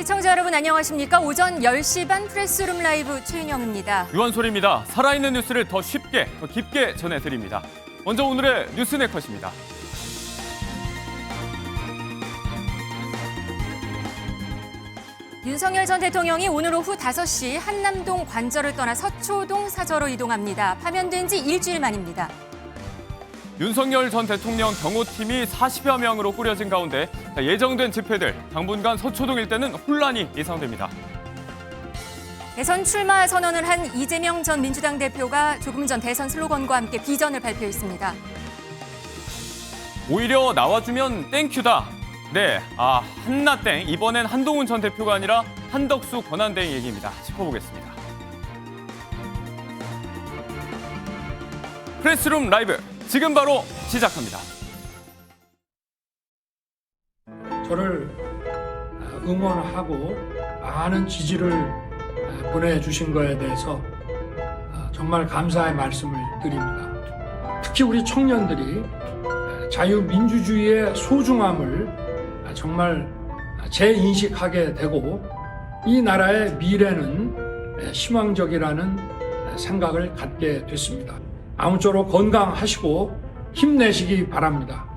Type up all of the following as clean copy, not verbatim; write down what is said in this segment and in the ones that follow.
시청자 여러분 안녕하십니까? 오전 10시 반 프레스룸 라이브 최인영입니다. 유한솔입니다. 살아있는 뉴스를 더 쉽게, 더 깊게 전해드립니다. 먼저 오늘의 뉴스네컷입니다. 윤석열 전 대통령이 오늘 오후 5시 한남동 관저를 떠나 서초동 사저로 이동합니다. 파면된 지 일주일 만입니다. 윤석열 전 대통령 경호팀이 40여 명으로 꾸려진 가운데 예정된 집회들, 당분간 서초동 일대는 혼란이 예상됩니다. 대선 출마 선언을 한 이재명 전 민주당 대표가 조금 전 대선 슬로건과 함께 비전을 발표했습니다. 오히려 나와주면 땡큐다. 네, 한나땡. 이번엔 한동훈 전 대표가 아니라 한덕수 권한대행 얘기입니다. 짚어보겠습니다. 프레스룸 라이브 지금 바로 시작합니다. 저를 응원하고 많은 지지를 보내주신 거에 대해서 정말 감사의 말씀을 드립니다. 특히 우리 청년들이 자유민주주의의 소중함을 정말 재인식하게 되고 이 나라의 미래는 희망적이라는 생각을 갖게 됐습니다. 아무쪼록 건강하시고 힘내시기 바랍니다.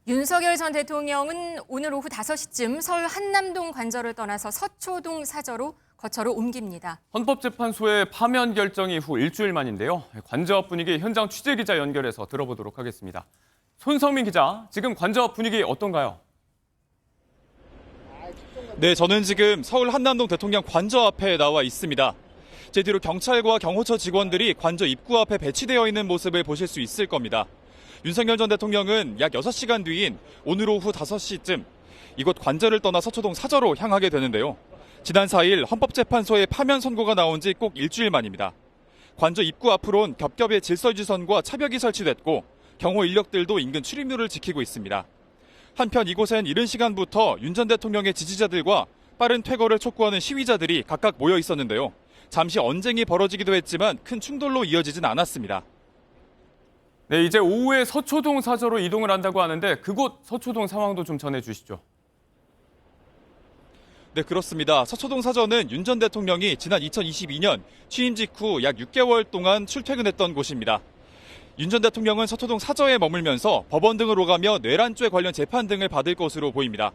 윤석열 전 대통령은 오늘 오후 5시쯤 서울 한남동 관저를 떠나서 서초동 사저로 거처로 옮깁니다. 헌법재판소의 파면 결정 이후 일주일 만인데요. 관저 앞 분위기 현장 취재기자 연결해서 들어보도록 하겠습니다. 손성민 기자, 지금 관저 앞 분위기 어떤가요? 네, 저는 지금 서울 한남동 대통령 관저 앞에 나와 있습니다. 제 뒤로 경찰과 경호처 직원들이 관저 입구 앞에 배치되어 있는 모습을 보실 수 있을 겁니다. 윤석열 전 대통령은 약 6시간 뒤인 오늘 오후 5시쯤 이곳 관저를 떠나 서초동 사저로 향하게 되는데요. 지난 4일 헌법재판소의 파면 선고가 나온 지 꼭 일주일 만입니다. 관저 입구 앞으론 겹겹이 질서유지선과 차벽이 설치됐고 경호 인력들도 인근 출입로를 지키고 있습니다. 한편 이곳엔 이른 시간부터 윤 전 대통령의 지지자들과 빠른 퇴거를 촉구하는 시위자들이 각각 모여 있었는데요. 잠시 언쟁이 벌어지기도 했지만 큰 충돌로 이어지진 않았습니다. 네, 이제 오후에 서초동 사저로 이동을 한다고 하는데 그곳 서초동 상황도 좀 전해주시죠. 네, 그렇습니다. 서초동 사저는 윤 전 대통령이 지난 2022년 취임 직후 약 6개월 동안 출퇴근했던 곳입니다. 윤 전 대통령은 서초동 사저에 머물면서 법원 등을 오가며 뇌란죄 관련 재판 등을 받을 것으로 보입니다.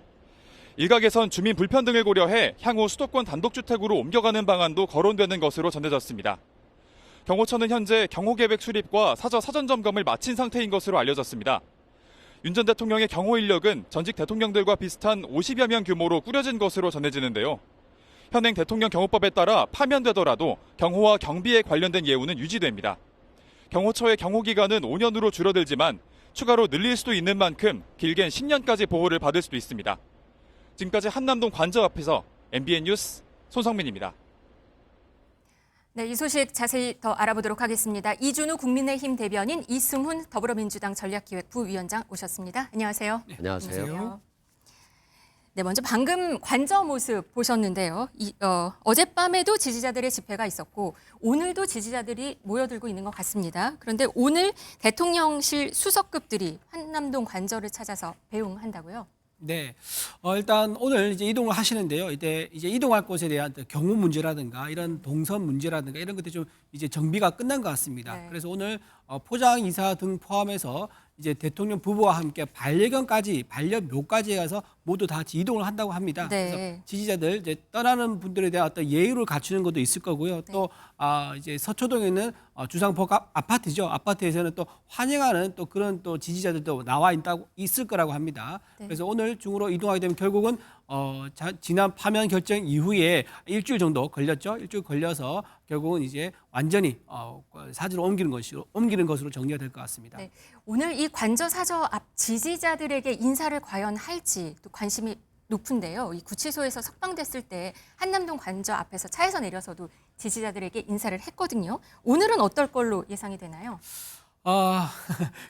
일각에선 주민 불편 등을 고려해 향후 수도권 단독주택으로 옮겨가는 방안도 거론되는 것으로 전해졌습니다. 경호처는 현재 경호계획 수립과 사저 사전 점검을 마친 상태인 것으로 알려졌습니다. 윤 전 대통령의 경호 인력은 전직 대통령들과 비슷한 50여 명 규모로 꾸려진 것으로 전해지는데요. 현행 대통령 경호법에 따라 파면되더라도 경호와 경비에 관련된 예우는 유지됩니다. 경호처의 경호 기간은 5년으로 줄어들지만 추가로 늘릴 수도 있는 만큼 길게는 10년까지 보호를 받을 수도 있습니다. 지금까지 한남동 관저 앞에서 MBN 뉴스 손성민입니다. 네, 이 소식 자세히 더 알아보도록 하겠습니다. 이준우 국민의힘 대변인, 이승훈 더불어민주당 전략기획부위원장 오셨습니다. 안녕하세요. 네, 안녕하세요. 네, 먼저 방금 관저 모습 보셨는데요. 어젯밤에도 지지자들의 집회가 있었고 오늘도 지지자들이 모여들고 있는 것 같습니다. 그런데 오늘 대통령실 수석급들이 한남동 관저를 찾아서 배웅한다고요? 네, 일단 오늘 이제 이동을 하시는데요. 이제 이동할 곳에 대한 경호 문제라든가 이런 동선 문제라든가 이런 것들이 좀 이제 정비가 끝난 것 같습니다. 네. 그래서 오늘 포장 이사 등 포함해서 이제 대통령 부부와 함께 반려묘까지 가서 모두 다 이동을 한다고 합니다. 네. 그래서 지지자들 이제 떠나는 분들에 대한 어떤 예의를 갖추는 것도 있을 거고요. 또 이제 서초동에 있는 주상복 아파트죠. 아파트에서는 또 환영하는 또 그런 또 지지자들도 나와 있을 거라고 합니다. 네. 그래서 오늘 중으로 이동하게 되면 결국은 지난 파면 결정 이후에 일주일 정도 걸렸죠. 일주일 걸려서 결국은 이제 완전히 사주로 옮기는 것으로 정리가 될 것 같습니다. 네, 오늘 이 관저 사저 앞 지지자들에게 인사를 과연 할지 또 관심이 높은데요. 이 구치소에서 석방됐을 때 한남동 관저 앞에서 차에서 내려서도 지지자들에게 인사를 했거든요. 오늘은 어떨 걸로 예상이 되나요?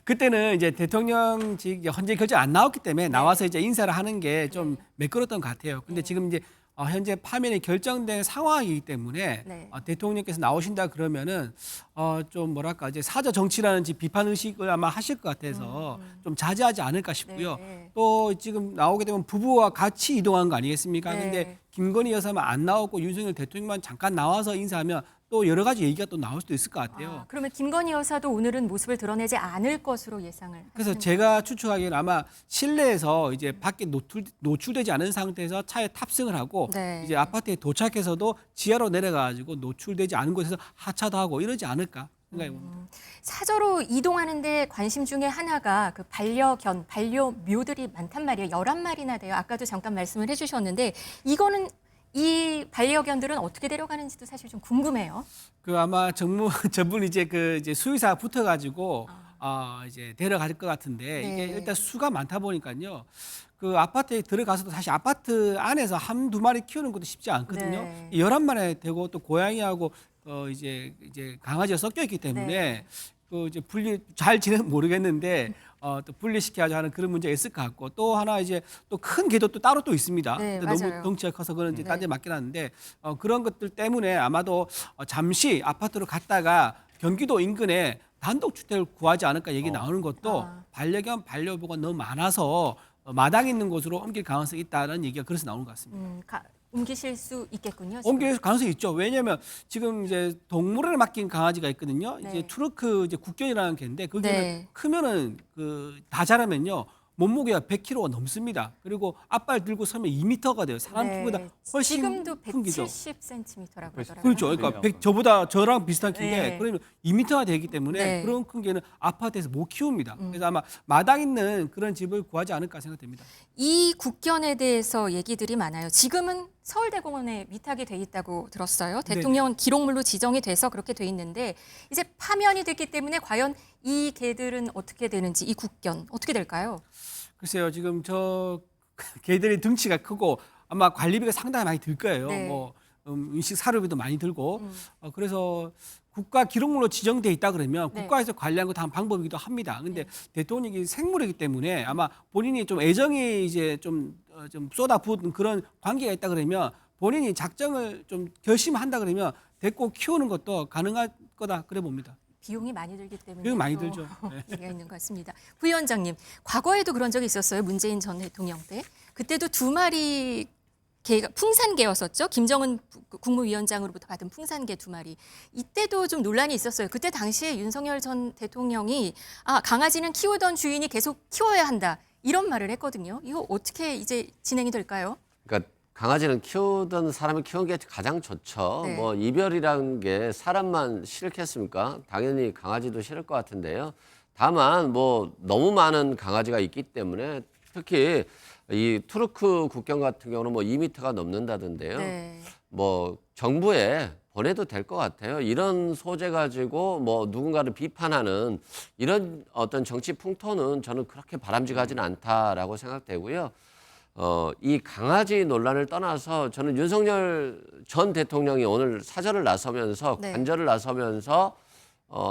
그때는 이제 대통령직 헌재 결정 안 나왔기 때문에 나와서 이제 인사를 하는 게 좀 매끄러웠던 것 같아요. 근데 지금 이제 현재 파면이 결정된 상황이기 때문에 네. 대통령께서 나오신다 그러면은 좀 뭐랄까 이제 사저 정치라는 비판 의식을 아마 하실 것 같아서 좀 자제하지 않을까 싶고요. 네. 또 지금 나오게 되면 부부와 같이 이동한 거 아니겠습니까? 네. 근데 김건희 여사만 안 나오고 윤석열 대통령만 잠깐 나와서 인사하면 또 여러 가지 얘기가 또 나올 수도 있을 것 같아요. 그러면 김건희 여사도 오늘은 모습을 드러내지 않을 것으로 예상을 그래서 하시는 제가 추측하기에는 아마 실내에서 이제 밖에 노출되지 않은 상태에서 차에 탑승을 하고 네. 이제 아파트에 도착해서도 지하로 내려가지고 노출되지 않은 곳에서 하차도 하고 이러지 않을까 생각해 봅니다. 사저로 이동하는데 관심 중에 하나가 그 반려견, 반려묘들이 많단 말이에요. 11마리나 돼요. 아까도 잠깐 말씀을 해주셨는데 이거는 이 반려견들은 어떻게 데려가는지도 사실 좀 궁금해요. 그 아마 저분 이제 이제 수의사 붙어가지고 이제 데려갈 것 같은데 네. 이게 일단 수가 많다 보니까요. 그 아파트에 들어가서도 사실 아파트 안에서 한두 마리 키우는 것도 쉽지 않거든요. 네. 11마리 되고 또 고양이하고 이제 강아지가 섞여 있기 때문에 네. 그 이제 분리 잘 지내는 모르겠는데 또 분리시켜야지 하는 그런 문제가 있을 것 같고 또 하나 이제 또 큰 개도 또 따로 또 있습니다. 네, 근데 맞아요. 너무 덩치가 커서 그런 이제 네. 딴 데 맡겨놨는데 그런 것들 때문에 아마도 잠시 아파트로 갔다가 경기도 인근에 단독 주택을 구하지 않을까 얘기 나오는 것도 반려견 반려묘가 너무 많아서 마당 있는 곳으로 옮길 가능성이 있다는 얘기가 그래서 나오는 것 같습니다. 옮기실 수 있겠군요. 지금. 옮길 가능성이 있죠. 왜냐하면 지금 이제 동물원에 맡긴 강아지가 있거든요. 네. 이제 투르크 이제 국견이라는 개인데 그게 네. 크면은 다 자라면요 몸무게가 100kg가 넘습니다. 그리고 앞발 들고 서면 2m가 돼요. 사람 키보다 훨씬 지금도 큰 기죠. 170cm라고 그러더라고요. 그렇죠. 그러니까 저랑 비슷한 키인데 네. 그러면 2m가 되기 때문에 네. 그런 큰 개는 아파트에서 못 키웁니다. 그래서 아마 마당 있는 그런 집을 구하지 않을까 생각됩니다. 이 국견에 대해서 얘기들이 많아요. 지금은 서울대공원에 위탁이 돼 있다고 들었어요. 네. 대통령은 기록물로 지정이 돼서 그렇게 돼 있는데 이제 파면이 됐기 때문에 과연 이 개들은 어떻게 되는지 이 국견 어떻게 될까요? 글쎄요, 지금 저 개들이 등치가 크고 아마 관리비가 상당히 많이 들 거예요. 네. 뭐 음식 사료비도 많이 들고 그래서 국가 기록물로 지정돼 있다 그러면 네. 국가에서 관리하는 것도 한 방법이기도 합니다. 근데 대통령이 생물이기 때문에 아마 본인이 좀 애정이 이제 좀 쏟아부은 그런 관계가 있다 그러면 본인이 작정을 좀 결심한다 그러면 데리고 키우는 것도 가능할 거다 그래 봅니다. 비용이 많이 들기 때문에 비용이 많이 또 들죠. 네. 얘기가 있는 것 같습니다. 부위원장님, 과거에도 그런 적이 있었어요. 문재인 전 대통령 때. 그때도 2마리 개가 풍산개였었죠. 김정은 국무위원장으로부터 받은 풍산개 2마리. 이때도 좀 논란이 있었어요. 그때 당시에 윤석열 전 대통령이 강아지는 키우던 주인이 계속 키워야 한다. 이런 말을 했거든요. 이거 어떻게 이제 진행이 될까요? 그러니까 강아지는 키우던 사람이 키우는 게 가장 좋죠. 네. 뭐 이별이라는 게 사람만 싫겠습니까? 당연히 강아지도 싫을 것 같은데요. 다만 뭐 너무 많은 강아지가 있기 때문에 특히 이 투르크 국경 같은 경우는 뭐 2m가 넘는다던데요. 네. 뭐 정부에 보내도 될 것 같아요. 이런 소재 가지고 뭐 누군가를 비판하는 이런 어떤 정치 풍토는 저는 그렇게 바람직하지는 않다라고 생각되고요. 이 강아지 논란을 떠나서 저는 윤석열 전 대통령이 오늘 사절을 나서면서 네. 관절을 나서면서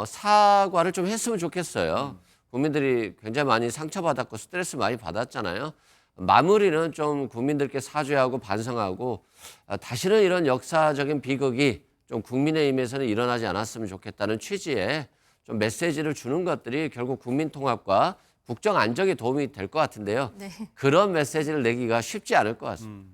사과를 좀 했으면 좋겠어요. 국민들이 굉장히 많이 상처받았고 스트레스 많이 받았잖아요. 마무리는 좀 국민들께 사죄하고 반성하고 다시는 이런 역사적인 비극이 좀 국민의힘에서는 일어나지 않았으면 좋겠다는 취지의 좀 메시지를 주는 것들이 결국 국민 통합과 국정 안정에 도움이 될 것 같은데요. 네. 그런 메시지를 내기가 쉽지 않을 것 같습니다.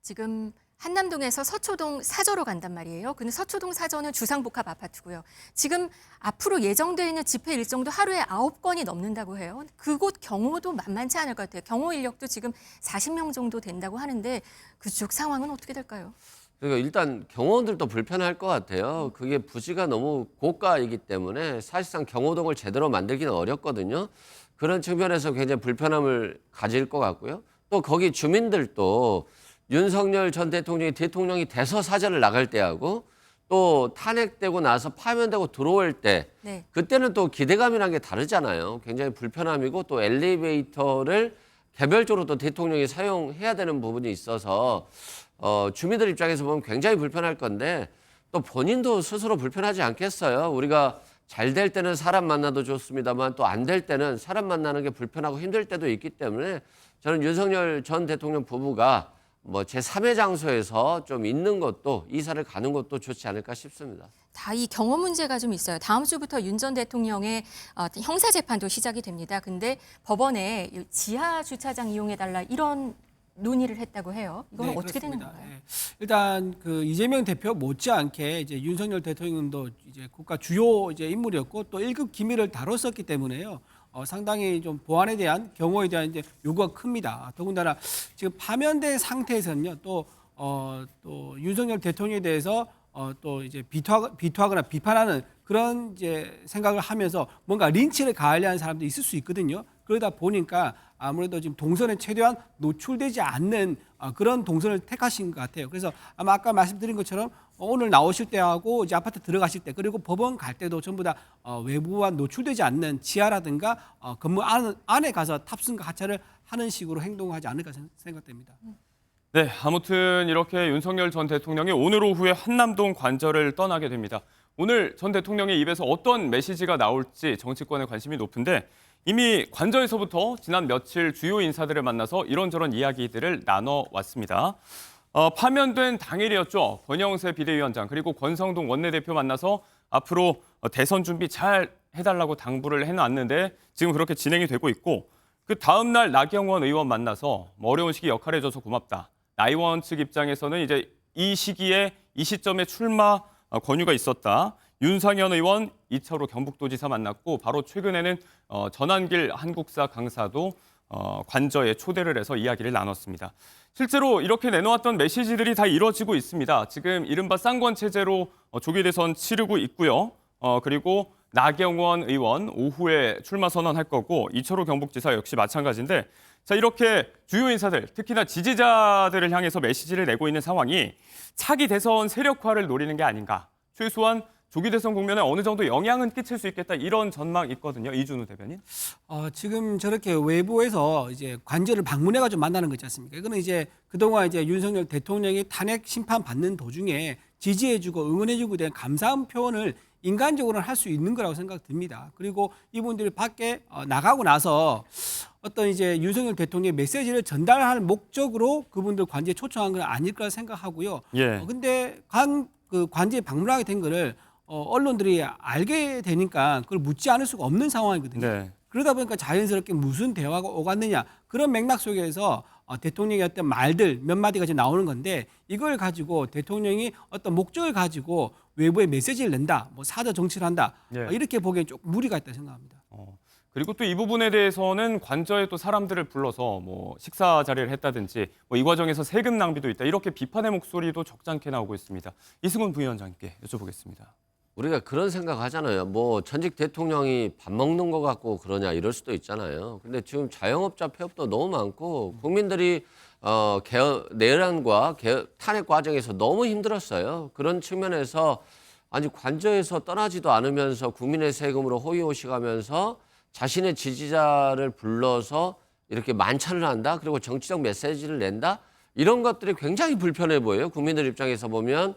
지금 한남동에서 서초동 사저로 간단 말이에요. 근데 서초동 사저는 주상복합 아파트고요. 지금 앞으로 예정되어 있는 집회 일정도 하루에 9건이 넘는다고 해요. 그곳 경호도 만만치 않을 것 같아요. 경호 인력도 지금 40명 정도 된다고 하는데 그쪽 상황은 어떻게 될까요? 그러니까 일단 경호원들도 불편할 것 같아요. 그게 부지가 너무 고가이기 때문에 사실상 경호동을 제대로 만들기는 어렵거든요. 그런 측면에서 굉장히 불편함을 가질 것 같고요. 또 거기 주민들도 윤석열 전 대통령이 돼서 사절을 나갈 때하고 또 탄핵되고 나서 파면되고 들어올 때 그때는 또 기대감이라는 게 다르잖아요. 굉장히 불편함이고 또 엘리베이터를 개별적으로 또 대통령이 사용해야 되는 부분이 있어서 주민들 입장에서 보면 굉장히 불편할 건데 또 본인도 스스로 불편하지 않겠어요. 우리가 잘 될 때는 사람 만나도 좋습니다만 또 안 될 때는 사람 만나는 게 불편하고 힘들 때도 있기 때문에 저는 윤석열 전 대통령 부부가 뭐 제3의 장소에서 좀 있는 것도 이사를 가는 것도 좋지 않을까 싶습니다. 다 이 경호 문제가 좀 있어요. 다음 주부터 윤 전 대통령의 형사 재판도 시작이 됩니다. 근데 법원에 이 지하 주차장 이용해달라 이런 논의를 했다고 해요. 이건 어떻게 되는 그렇습니다. 건가요? 예. 일단 그 이재명 대표 못지않게 이제 윤석열 대통령도 이제 국가 주요 이제 인물이었고 또 1급 기밀을 다뤘었기 때문에요. 상당히 좀 보안에 대한 경호에 대한 이제 요구가 큽니다. 더군다나 지금 파면된 상태에서는요. 또 윤석열 대통령에 대해서 또 이제 비토하거나 비판하는 그런 이제 생각을 하면서 뭔가 린치를 가하려는 사람도 있을 수 있거든요. 그러다 보니까 아무래도 지금 동선에 최대한 노출되지 않는 그런 동선을 택하신 것 같아요. 그래서 아마 아까 말씀드린 것처럼 오늘 나오실 때하고 이제 아파트 들어가실 때 그리고 법원 갈 때도 전부 다 외부와 노출되지 않는 지하라든가 건물 안에 가서 탑승과 하차를 하는 식으로 행동하지 않을까 생각됩니다. 네, 아무튼 이렇게 윤석열 전 대통령이 오늘 오후에 한남동 관저를 떠나게 됩니다. 오늘 전 대통령의 입에서 어떤 메시지가 나올지 정치권에 관심이 높은데 이미 관저에서부터 지난 며칠 주요 인사들을 만나서 이런저런 이야기들을 나눠왔습니다. 파면된 당일이었죠. 권영세 비대위원장 그리고 권성동 원내대표 만나서 앞으로 대선 준비 잘 해달라고 당부를 해놨는데 지금 그렇게 진행이 되고 있고 그 다음 날 나경원 의원 만나서 어려운 시기 역할해줘서 고맙다. 나 의원 측 입장에서는 이제 이 시기에 이 시점에 출마 권유가 있었다. 윤상현 의원 2차로 경북도지사 만났고 바로 최근에는 전한길 한국사 강사도 관저에 초대를 해서 이야기를 나눴습니다. 실제로 이렇게 내놓았던 메시지들이 다 이루어지고 있습니다. 지금 이른바 쌍권 체제로 조기 대선 치르고 있고요. 그리고 나경원 의원 오후에 출마 선언할 거고 이철호 경북지사 역시 마찬가지인데 자 이렇게 주요 인사들 특히나 지지자들을 향해서 메시지를 내고 있는 상황이 차기 대선 세력화를 노리는 게 아닌가. 최소한 조기 대선 국면에 어느 정도 영향은 끼칠 수 있겠다 이런 전망이 있거든요. 이준우 대변인. 지금 저렇게 외부에서 이제 관저를 방문해가지고 만나는 거 있지 않습니까? 이거는 이제 그동안 이제 윤석열 대통령이 탄핵 심판 받는 도중에 지지해주고 응원해주고 대한 감사한 표현을 인간적으로는 할 수 있는 거라고 생각됩니다. 그리고 이분들이 밖에 나가고 나서 어떤 이제 윤석열 대통령의 메시지를 전달할 목적으로 그분들 관저에 초청한 건 아닐 거라 생각하고요. 예. 근데 그 관저에 방문하게 된 거를 언론들이 알게 되니까 그걸 묻지 않을 수가 없는 상황이거든요. 네. 그러다 보니까 자연스럽게 무슨 대화가 오갔느냐 그런 맥락 속에서 대통령의 어떤 말들 몇 마디가 지금 나오는 건데 이걸 가지고 대통령이 어떤 목적을 가지고 외부에 메시지를 낸다, 뭐 사저 정치를 한다 예. 이렇게 보기엔 조금 무리가 있다 생각합니다. 그리고 또 이 부분에 대해서는 관저에 또 사람들을 불러서 뭐 식사 자리를 했다든지 뭐 이 과정에서 세금 낭비도 있다 이렇게 비판의 목소리도 적잖게 나오고 있습니다. 이승훈 부위원장께 여쭤보겠습니다. 우리가 그런 생각 하잖아요. 뭐 전직 대통령이 밥 먹는 것 같고 그러냐 이럴 수도 있잖아요. 근데 지금 자영업자 폐업도 너무 많고 국민들이 내란과 탄핵 과정에서 너무 힘들었어요. 그런 측면에서 아니 관저에서 떠나지도 않으면서 국민의 세금으로 호의호식하면서 자신의 지지자를 불러서 이렇게 만찬을 한다. 그리고 정치적 메시지를 낸다. 이런 것들이 굉장히 불편해 보여요. 국민들 입장에서 보면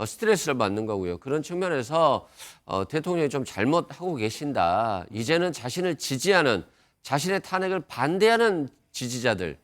스트레스를 받는 거고요. 그런 측면에서 대통령이 좀 잘못하고 계신다. 이제는 자신을 지지하는 자신의 탄핵을 반대하는 지지자들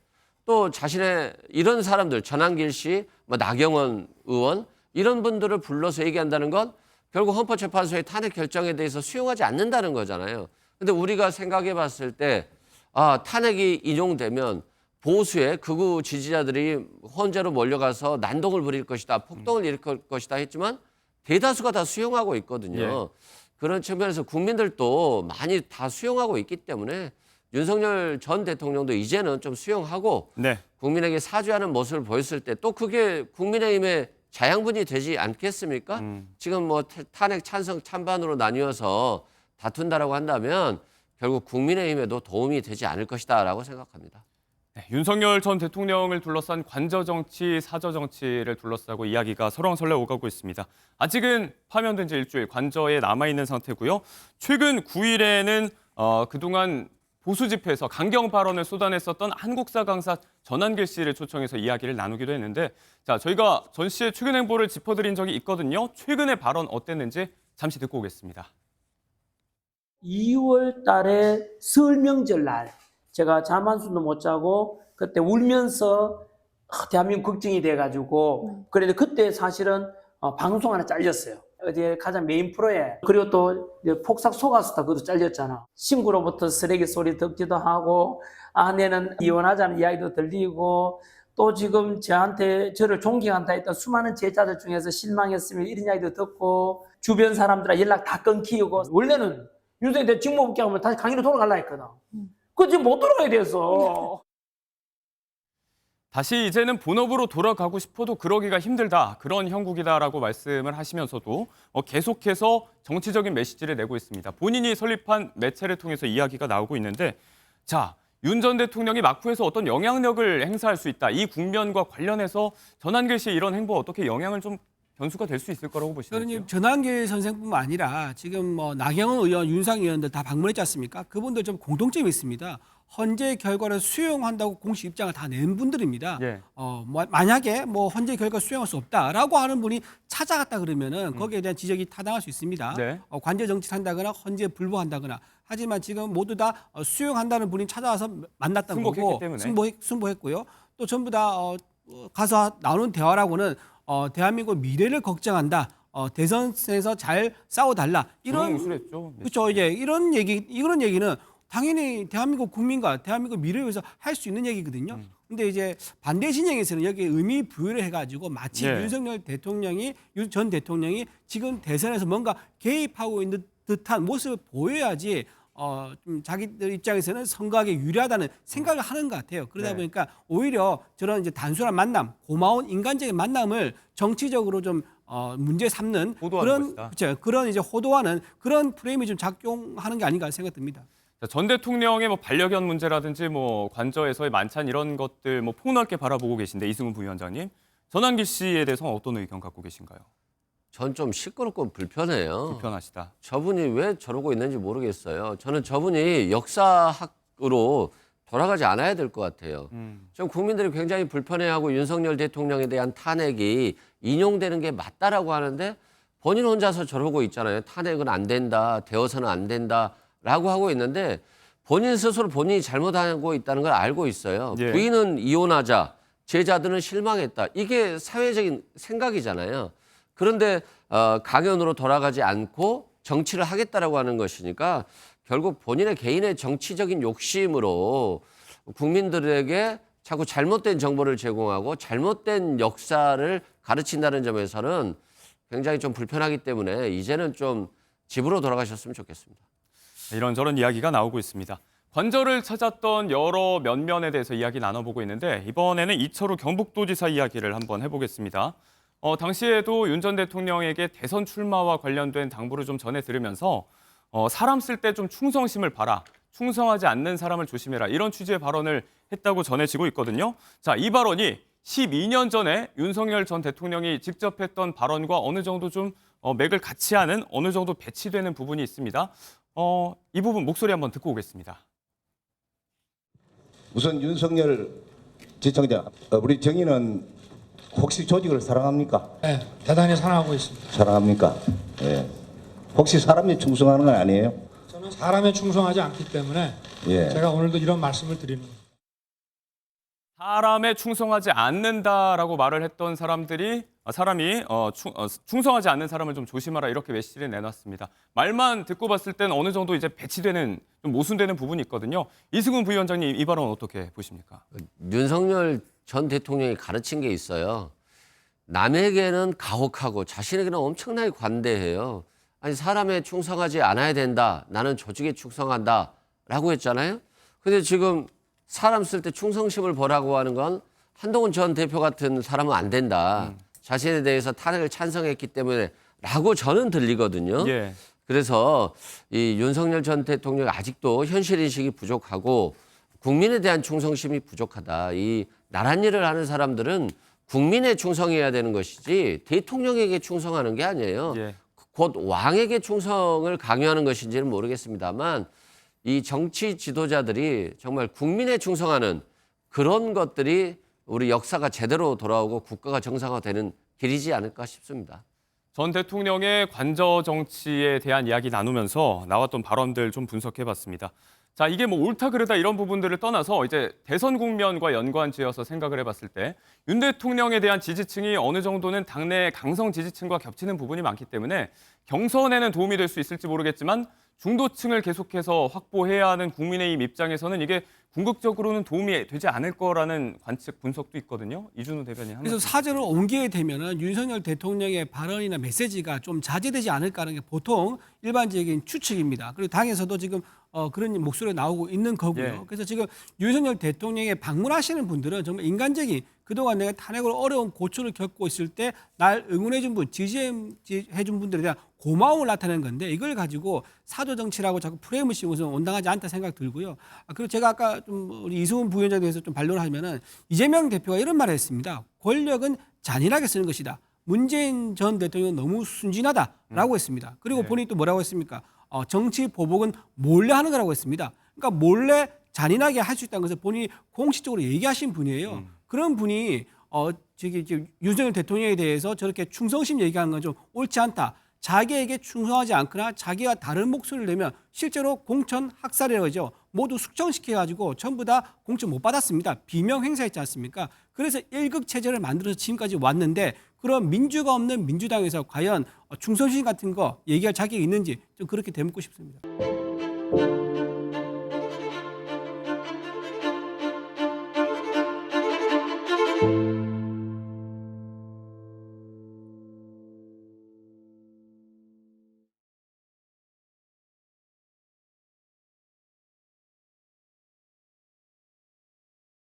또 자신의 이런 사람들 전한길 씨, 뭐 나경원 의원 이런 분들을 불러서 얘기한다는 건 결국 헌법재판소의 탄핵 결정에 대해서 수용하지 않는다는 거잖아요. 근데 우리가 생각해 봤을 때 탄핵이 인용되면 보수의 극우 지지자들이 헌재로 몰려가서 난동을 부릴 것이다, 폭동을 일으킬 것이다 했지만 대다수가 다 수용하고 있거든요. 예. 그런 측면에서 국민들도 많이 다 수용하고 있기 때문에 윤석열 전 대통령도 이제는 좀 수용하고 네. 국민에게 사죄하는 모습을 보였을 때 또 그게 국민의힘의 자양분이 되지 않겠습니까? 지금 뭐 탄핵 찬성 찬반으로 나뉘어서 다툰다라고 한다면 결국 국민의힘에도 도움이 되지 않을 것이다라고 생각합니다. 네, 윤석열 전 대통령을 둘러싼 관저 정치, 사저 정치를 둘러싸고 이야기가 설왕설래 오가고 있습니다. 아직은 파면된 지 일주일 관저에 남아있는 상태고요. 최근 9일에는 그동안 보수 집회에서 강경 발언을 쏟아냈었던 한국사 강사 전한길 씨를 초청해서 이야기를 나누기도 했는데 자, 저희가 전 씨의 최근 행보를 짚어드린 적이 있거든요. 최근의 발언 어땠는지 잠시 듣고 오겠습니다. 2월 달에 설 명절 날 제가 잠 한숨도 못 자고 그때 울면서 대한민국 걱정이 돼가지고 그런데 그때 사실은 방송 하나 잘렸어요. 어제 가장 메인 프로에. 그리고 또 폭삭 속았었다. 그것도 잘렸잖아. 친구로부터 쓰레기 소리 듣기도 하고 아내는 이혼하자는 이야기도 들리고 또 지금 저를 존경한다 했던 수많은 제자들 중에서 실망했으면 이런 이야기도 듣고 주변 사람들과 연락 다 끊기고 원래는 윤석열 대통령 직무 복귀하면 다시 강의로 돌아가려고 했거든. 그거 지금 못 돌아가야 돼서. 다시 이제는 본업으로 돌아가고 싶어도 그러기가 힘들다. 그런 형국이다라고 말씀을 하시면서도 계속해서 정치적인 메시지를 내고 있습니다. 본인이 설립한 매체를 통해서 이야기가 나오고 있는데 자, 윤 전 대통령이 막후에서 어떤 영향력을 행사할 수 있다. 이 국면과 관련해서 전한길 씨의 이런 행보가 어떻게 영향을 좀 변수가 될 수 있을 거라고 보시는지요? 저는 전한길 선생뿐만 아니라 지금 뭐 나경원 의원, 윤상 의원들 다 방문했지 않습니까? 그분들 좀 공통점이 있습니다. 헌재 결과를 수용한다고 공식 입장을 다 낸 분들입니다. 예. 만약에 뭐 헌재 결과 수용할 수 없다라고 하는 분이 찾아갔다 그러면은 거기에 대한 지적이 타당할 수 있습니다. 네. 관제 정치한다거나 헌재 불복한다거나. 하지만 지금 모두 다 수용한다는 분이 찾아와서 만났던 승복했기 거고 때문에. 승복했고요. 또 전부 다 가서 나누는 대화라고는 대한민국 미래를 걱정한다. 대선에서 잘 싸워달라. 이런 우술했죠. 그렇죠. 이제 이런 얘기는 당연히 대한민국 국민과 대한민국 미래를 위해서 할 수 있는 얘기거든요. 근데 이제 반대 진영에서는 여기에 의미 부여를 해가지고 마치 네. 윤석열 전 대통령이 지금 대선에서 뭔가 개입하고 있는 듯한 모습을 보여야지 좀 자기들 입장에서는 선거하기 유리하다는 생각을 하는 것 같아요. 그러다 네. 보니까 오히려 저런 이제 단순한 만남, 고마운 인간적인 만남을 정치적으로 좀 문제 삼는 호도하는 것이다. 그렇죠. 그런 이제 호도하는 그런 프레임이 좀 작용하는 게 아닌가 생각됩니다. 자, 전 대통령의 뭐 반려견 문제라든지 뭐 관저에서의 만찬 이런 것들 뭐 폭넓게 바라보고 계신데 이승훈 부위원장님, 전한길 씨에 대해서는 어떤 의견 갖고 계신가요? 전 좀 시끄럽고 불편해요. 불편하시다. 저분이 왜 저러고 있는지 모르겠어요. 저는 저분이 역사학으로 돌아가지 않아야 될 것 같아요. 지금 국민들이 굉장히 불편해하고 윤석열 대통령에 대한 탄핵이 인용되는 게 맞다라고 하는데 본인 혼자서 저러고 있잖아요. 탄핵은 안 된다, 되어서는 안 된다라고 하고 있는데 본인 스스로 본인이 잘못하고 있다는 걸 알고 있어요. 예. 부인은 이혼하자, 제자들은 실망했다. 이게 사회적인 생각이잖아요. 그런데 강연으로 돌아가지 않고 정치를 하겠다라고 하는 것이니까 결국 본인의 개인의 정치적인 욕심으로 국민들에게 자꾸 잘못된 정보를 제공하고 잘못된 역사를 가르친다는 점에서는 굉장히 좀 불편하기 때문에 이제는 좀 집으로 돌아가셨으면 좋겠습니다. 이런저런 이야기가 나오고 있습니다. 관저를 찾았던 여러 면면에 대해서 이야기 나눠보고 있는데 이번에는 이철우 경북도지사 이야기를 한번 해보겠습니다. 당시에도 윤 전 대통령에게 대선 출마와 관련된 당부를 좀 전해 들으면서 사람 쓸 때 좀 충성심을 봐라. 충성하지 않는 사람을 조심해라. 이런 취지의 발언을 했다고 전해지고 있거든요. 자, 이 발언이 12년 전에 윤석열 전 대통령이 직접 했던 발언과 어느 정도 좀 맥을 같이 하는 어느 정도 배치되는 부분이 있습니다. 이 부분 목소리 한번 듣고 오겠습니다. 우선 윤석열 지청장, 우리 정의는 혹시 조직을 사랑합니까? 네, 대단히 사랑하고 있습니다. 사랑합니까? 예. 혹시 사람이 충성하는 건 아니에요? 저는 사람에 충성하지 않기 때문에 예. 제가 오늘도 이런 말씀을 드리는 거예요. 사람에 충성하지 않는다라고 말을 했던 사람이 충성하지 않는 사람을 좀 조심하라 이렇게 메시지를 내놨습니다. 말만 듣고 봤을 때는 어느 정도 이제 배치되는 좀 모순되는 부분이 있거든요. 이승훈 부위원장님 이 발언 어떻게 보십니까? 윤석열 전 대통령이 가르친 게 있어요. 남에게는 가혹하고 자신에게는 엄청나게 관대해요. 아니 사람에 충성하지 않아야 된다. 나는 조직에 충성한다. 라고 했잖아요. 근데 지금 사람 쓸 때 충성심을 보라고 하는 건 한동훈 전 대표 같은 사람은 안 된다. 자신에 대해서 탄핵을 찬성했기 때문에 라고 저는 들리거든요. 예. 그래서 이 윤석열 전 대통령이 아직도 현실인식이 부족하고 국민에 대한 충성심이 부족하다. 이 나란 일을 하는 사람들은 국민에 충성해야 되는 것이지 대통령에게 충성하는 게 아니에요. 예. 곧 왕에게 충성을 강요하는 것인지는 모르겠습니다만 이 정치 지도자들이 정말 국민에 충성하는 그런 것들이 우리 역사가 제대로 돌아오고 국가가 정상화되는 길이지 않을까 싶습니다. 전 대통령의 관저 정치에 대한 이야기 나누면서 나왔던 발언들 좀 분석해봤습니다. 자, 이게 뭐 옳다 그르다 이런 부분들을 떠나서 이제 대선 국면과 연관지어서 생각을 해봤을 때 윤 대통령에 대한 지지층이 어느 정도는 당내 강성 지지층과 겹치는 부분이 많기 때문에 경선에는 도움이 될 수 있을지 모르겠지만 중도층을 계속해서 확보해야 하는 국민의힘 입장에서는 이게 궁극적으로는 도움이 되지 않을 거라는 관측 분석도 있거든요. 이준우 대변인. 그래서 사저를 옮기게 되면은 윤석열 대통령의 발언이나 메시지가 좀 자제되지 않을까 하는 게 보통 일반적인 추측입니다. 그리고 당에서도 지금 그런 목소리가 나오고 있는 거고요. 예. 그래서 지금 윤석열 대통령에 방문하시는 분들은 정말 인간적인 그동안 내가 탄핵으로 어려운 고초를 겪고 있을 때 날 응원해준 분, 지지해준 분들에 대한 고마움을 나타내는 건데 이걸 가지고 사조 정치라고 자꾸 프레임을 씌우고서 온당하지 않다 생각 들고요. 그리고 제가 아까 좀 우리 이승훈 부위원장에 대해서 좀 반론을 하면은 이재명 대표가 이런 말을 했습니다. 권력은 잔인하게 쓰는 것이다. 문재인 전 대통령은 너무 순진하다라고 했습니다. 그리고 네. 본인이 또 뭐라고 했습니까? 정치 보복은 몰래 하는 거라고 했습니다. 그러니까 몰래 잔인하게 할 수 있다는 것을 본인이 공식적으로 얘기하신 분이에요. 그런 분이 지금 윤석열 대통령에 대해서 저렇게 충성심 얘기하는 건 좀 옳지 않다. 자기에게 충성하지 않거나 자기가 다른 목소리를 내면 실제로 공천 학살이라고 하죠. 모두 숙청시켜가지고 전부 다 공천 못 받았습니다. 비명 행사했지 않습니까? 그래서 일극 체제를 만들어서 지금까지 왔는데 그런 민주가 없는 민주당에서 과연 충성심 같은 거 얘기할 자격이 있는지 좀 그렇게 되묻고 싶습니다.